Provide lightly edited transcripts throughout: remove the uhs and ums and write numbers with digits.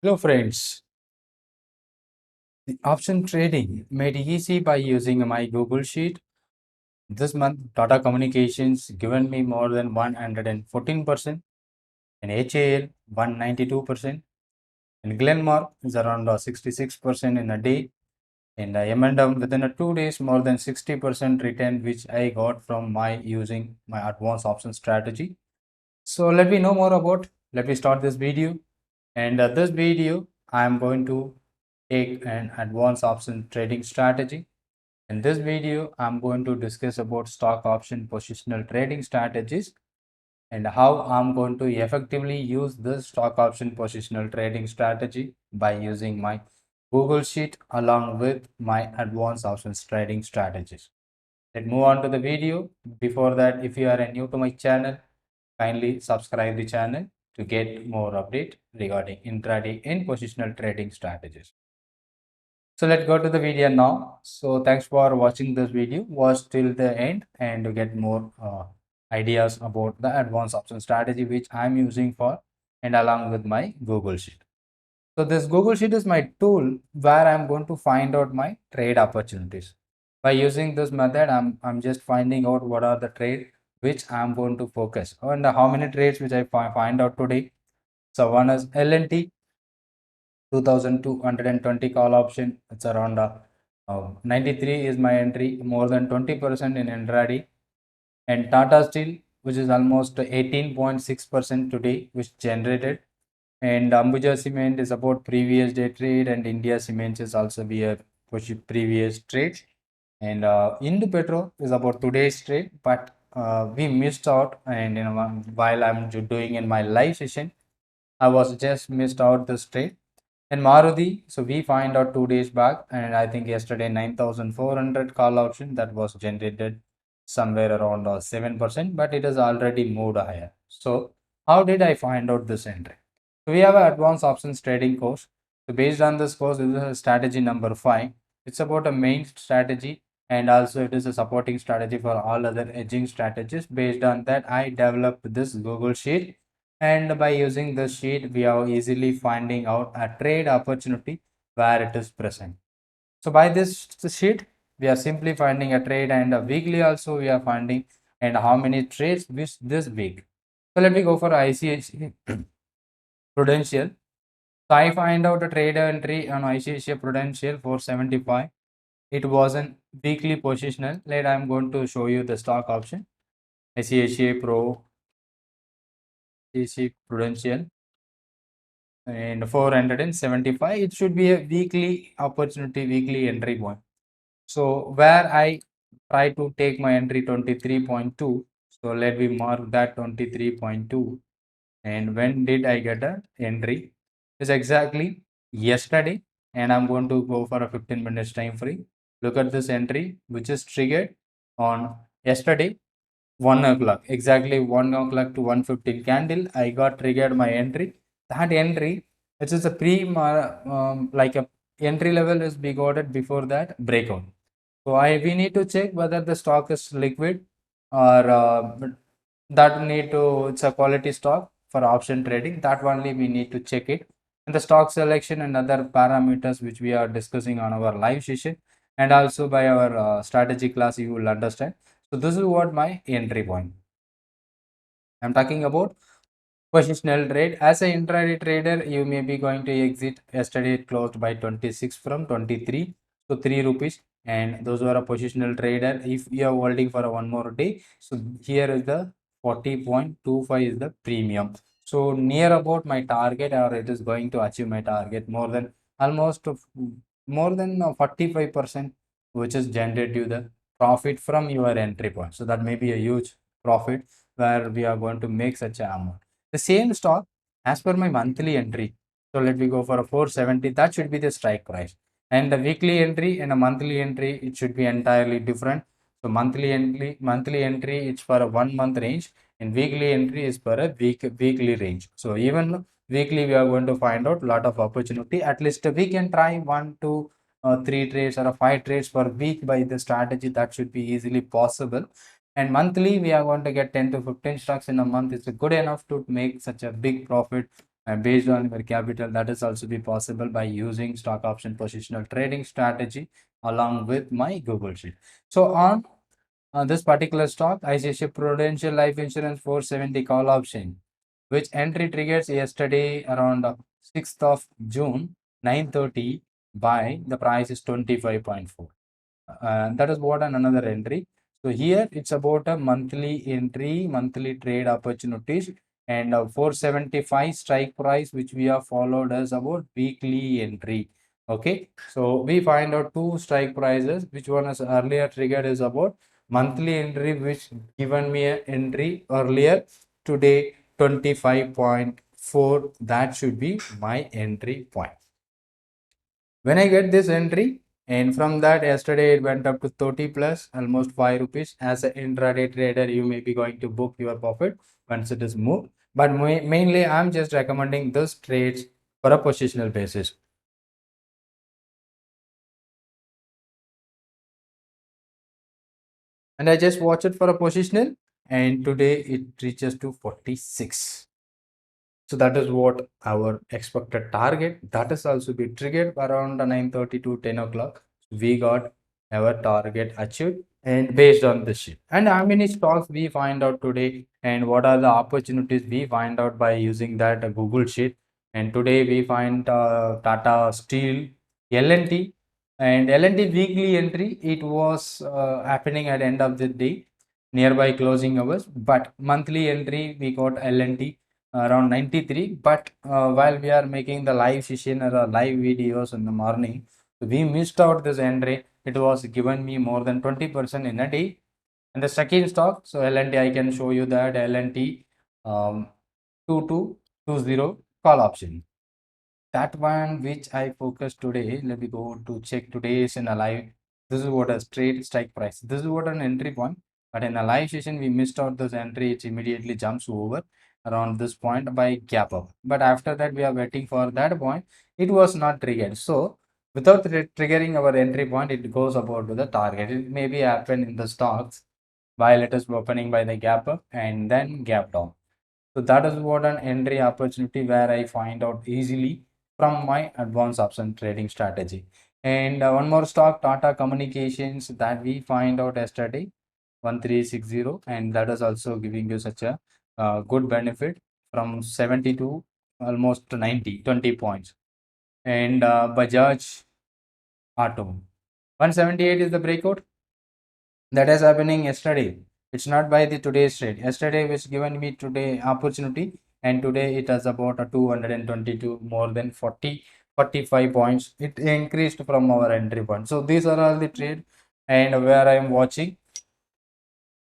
Hello friends, the option trading made easy by using my Google Sheet. This month, Tata Communications given me more than 114%, and HAL 192%, and Glenmark is around 66% in a day, and M&M within 2 days more than 60% return, which I got from my using my advanced option strategy. So let me start this video. And this video, I am going to take an advanced option trading strategy. In this video, I'm going to discuss about stock option positional trading strategies and how I'm going to effectively use this stock option positional trading strategy by using my Google Sheet along with my advanced options trading strategies. Let's move on to the video. Before that, if you are new to my channel, kindly subscribe the channel to get more update regarding intraday and positional trading strategies. So let's go to the video now. So thanks for watching this video. Watch till the end and to get more ideas about the advanced option strategy which I'm using for and along with my Google Sheet. So this Google Sheet is my tool where I'm going to find out my trade opportunities. By using this method, I'm just finding out what are the trade which I'm going to focus on, how many trades which I find out today. So one is LNT 2220 call option. It's around 93 is my entry, more than 20% in intraday. And Tata Steel, which is almost 18.6% today, which generated. And Ambuja Cement is about previous day trade, and India Cement is also be a previous trade. And Indo Petro is about today's trade, but we missed out. And while I'm doing in my live session, I was just missed out this trade. And Maruti, so we find out 2 days back, and I think yesterday 9,400 call option that was generated somewhere around 7%, but it has already moved higher. So how did I find out this entry? So we have an advanced options trading course. So based on this course, this is strategy number 5. It's about a main strategy, and also it is a supporting strategy for all other hedging strategies. Based on that, I developed this Google Sheet, and by using this sheet, we are easily finding out a trade opportunity where it is present. So by this sheet, we are simply finding a trade, and a weekly also we are finding and how many trades this week. So let me go for ICICI Prudential. So I find out a trade entry on ICICI Prudential 475. It was an weekly positional. Later I'm going to show you the stock option. ICICI Pro, ICICI Prudential, and 475. It should be a weekly opportunity, weekly entry point. So where I try to take my entry 23.2. So let me mark that 23.2. And when did I get an entry? It's exactly yesterday, and I'm going to go for a 15 minutes time frame. Look at this entry, which is triggered on yesterday 1 o'clock, exactly 1 o'clock to 1:15 candle. I got triggered my entry. That entry, which is a like a entry level, is we got it before that breakout. So we need to check whether the stock is liquid or that need to, it's a quality stock for option trading. That only we need to check it. And the stock selection and other parameters which we are discussing on our live session, and also by our strategy class, you will understand. So this is what my entry point. I'm talking about positional trade. As an intraday trader, you may be going to exit. Yesterday it closed by 26 from 23, so 3 rupees. And those were a positional trader. If you are holding for a one more day, so here is the 40.25 is the premium. So near about my target, or it is going to achieve my target more than almost more than 45%, which is generative the profit from your entry point. So that may be a huge profit where we are going to make such an amount. The same stock as per my monthly entry. So let me go for a 470. That should be the strike price. And the weekly entry and a monthly entry, it should be entirely different. So monthly entry, it's for a 1 month range, and weekly entry is for a weekly range. So even weekly, we are going to find out a lot of opportunity. At least we can try 1 to 3 trades or 5 trades per week by the strategy. That should be easily possible. And monthly, we are going to get 10 to 15 stocks in a month. It's good enough to make such a big profit and based on your capital. That is also be possible by using stock option positional trading strategy along with my Google sheet. So on this particular stock, ICICI Prudential Life Insurance 470 call option, which entry triggers yesterday around 6th of June 9:30 by the price is 25.4. That is what another entry. So here it's about a monthly entry, monthly trade opportunities, and 475 strike price, which we have followed as about weekly entry. Okay, so we find out two strike prices. Which one is earlier triggered is about monthly entry, which given me a entry earlier today 25.4. That should be my entry point. When I get this entry, and from that yesterday it went up to 30 plus almost 5 rupees. As an intraday trader, you may be going to book your profit once it is moved. But mainly I'm just recommending this trades for a positional basis. And I just watch it for a positional, and today it reaches to 46. So that is what our expected target. That is also be triggered around 9:30 to 10 o'clock. We got our target achieved, and based on this sheet. And how many stocks we find out today, and what are the opportunities we find out by using that Google sheet. And today we find Tata Steel, L&T, and L&T weekly entry. It was happening at end of the day, nearby closing hours. But monthly entry we got L&T around 93. But while we are making the live session or live videos in the morning, we missed out this entry. It was given me more than 20% in a day. And the second stock, so L&T, I can show you that L&T 2220 call option. That one which I focus today. Let me go to check today's in a live. This is what a straight strike price. This is what an entry point. But in a live session, we missed out this entry. It immediately jumps over around this point by gap up. But after that, we are waiting for that point. It was not triggered. So without triggering our entry point, it goes about to the target. It may be happen in the stocks while it is opening by the gap up and then gap down. So that is what an entry opportunity where I find out easily from my advanced option trading strategy. And one more stock, Tata Communications, that we find out yesterday, 1360, and that is also giving you such a good benefit from 70 to almost 90, 20 points. And Bajaj Auto, 178 is the breakout that is happening yesterday. It's not by the today's trade. Yesterday was given me today opportunity, and today it has about a 222, more than 40 45 points. It increased from our entry point. So these are all the trade and where I am watching,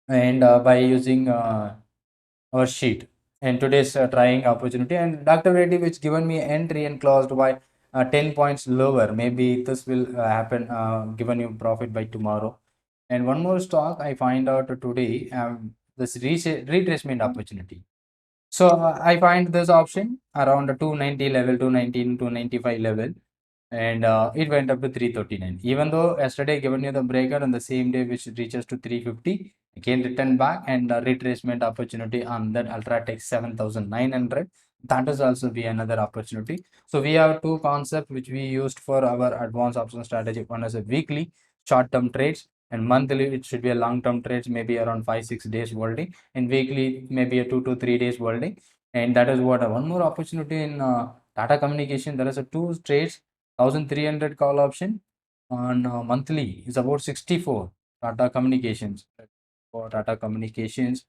and by using our sheet and today's trying opportunity. And Dr. Reddy, which given me entry and closed by 10 points lower. Maybe this will happen, given you profit by tomorrow. And one more stock I find out today, this retracement opportunity. So I find this option around the 290 level, 219, 295 level, and it went up to 339. Even though yesterday given you the breaker on the same day, which reaches to 350, again return back, and retracement opportunity on that Ultratech 7900. That is also be another opportunity. So we have two concepts which we used for our advanced option strategy. One is a weekly short-term trades, and monthly it should be a long-term trades, maybe around 5-6 days holding, and weekly maybe a 2 to 3 days holding. And that is what one more opportunity in Tata Communication. There is a two trades, 1300 call option on monthly is about 64. Tata Communications, for Tata Communications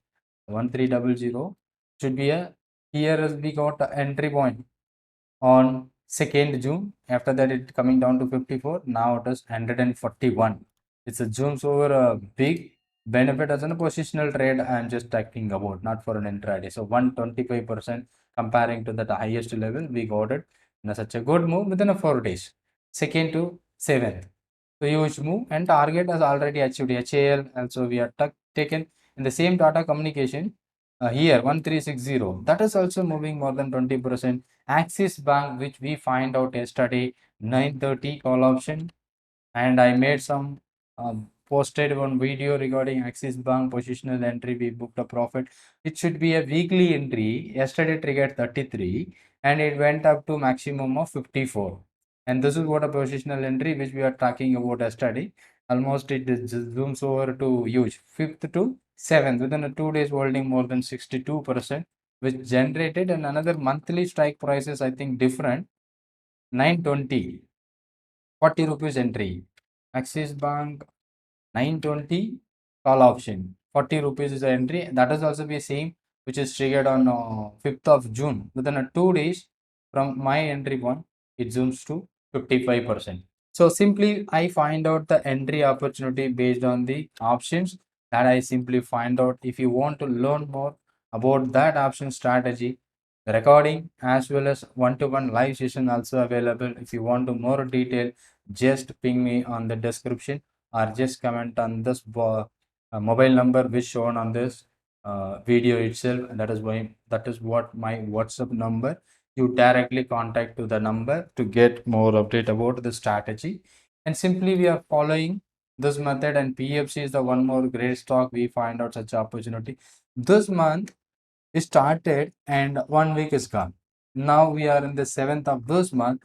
1300 should be a, here as we got a entry point on 2nd June. After that, it coming down to 54. Now it is 141. It's a zooms over a big benefit as a positional trade. I'm just talking about, not for an intraday. So 125% comparing to that highest level, we got it in such a good move within a 4 days. 2nd to 7th. So huge move, and target has already achieved. HAL also we are taken in the same Tata Communication. Here 1360, that is also moving more than 20%. Axis Bank, which we find out yesterday, 9:30 call option, and I made some posted one video regarding Axis Bank positional entry. We booked a profit. It should be a weekly entry. Yesterday triggered 33. and it went up to maximum of 54. And this is what a positional entry which we are talking about yesterday. Almost it just zooms over to huge 5th to 7th within a 2 days holding more than 62%, which generated, and another monthly strike prices I think different 920 40 rupees entry. Axis Bank 920 call option 40 rupees is the entry. That is also be same which is triggered on 5th of June. Within a 2 days from my entry point, it zooms to 55%. So simply I find out the entry opportunity based on the options that I simply find out. If you want to learn more about that option strategy, the recording as well as one-to-one live session also available. If you want to more detail, just ping me on the description or just comment on this mobile number which shown on this video itself. That is what my WhatsApp number. You directly contact to the number to get more update about the strategy. And simply we are following this method, and PFC is the one more great stock we find out such opportunity. This month it started and 1 week is gone. Now we are in the 7th of this month.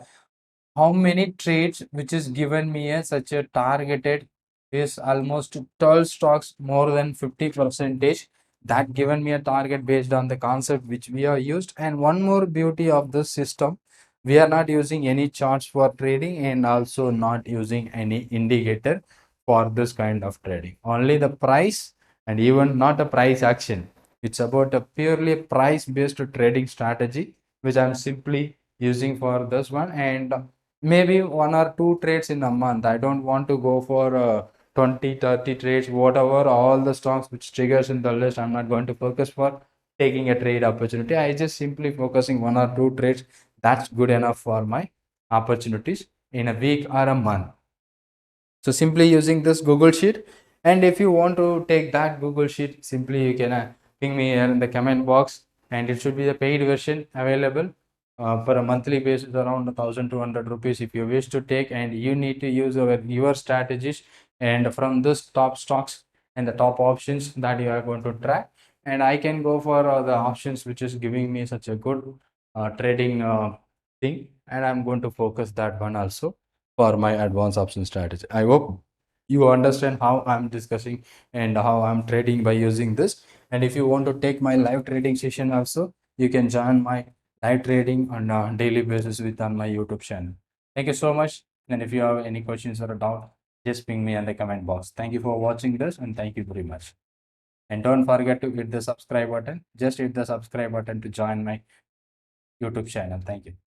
How many trades which is given me as such a targeted is almost 12 stocks, more than 50 percentage. That given me a target based on the concept which we are used. And one more beauty of this system, we are not using any charts for trading and also not using any indicator for this kind of trading. Only the price, and even not a price action. It's about a purely price based trading strategy which I'm simply using for this one. And maybe 1 or 2 trades in a month. I don't want to go for 20-30 trades, whatever all the stocks which triggers in the list. I'm not going to focus for taking a trade opportunity. I just simply focusing 1 or 2 trades. That's good enough for my opportunities in a week or a month. So simply using this Google Sheet, and if you want to take that Google Sheet, simply you can ping me here in the comment box, and it should be the paid version available for a monthly basis around 1,200 rupees if you wish to take, and you need to use your strategies and from this top stocks and the top options that you are going to track. And I can go for the options which is giving me such a good trading thing, and I'm going to focus that one also for my advanced option strategy. I hope you understand how I'm discussing and how I'm trading by using this. And if you want to take my live trading session also, you can join my live trading on a daily basis with on my YouTube channel. Thank you so much. And if you have any questions or a doubt, just ping me in the comment box. Thank you for watching this, and thank you very much. And don't forget to hit the subscribe button. Just hit the subscribe button to join my YouTube channel. Thank you.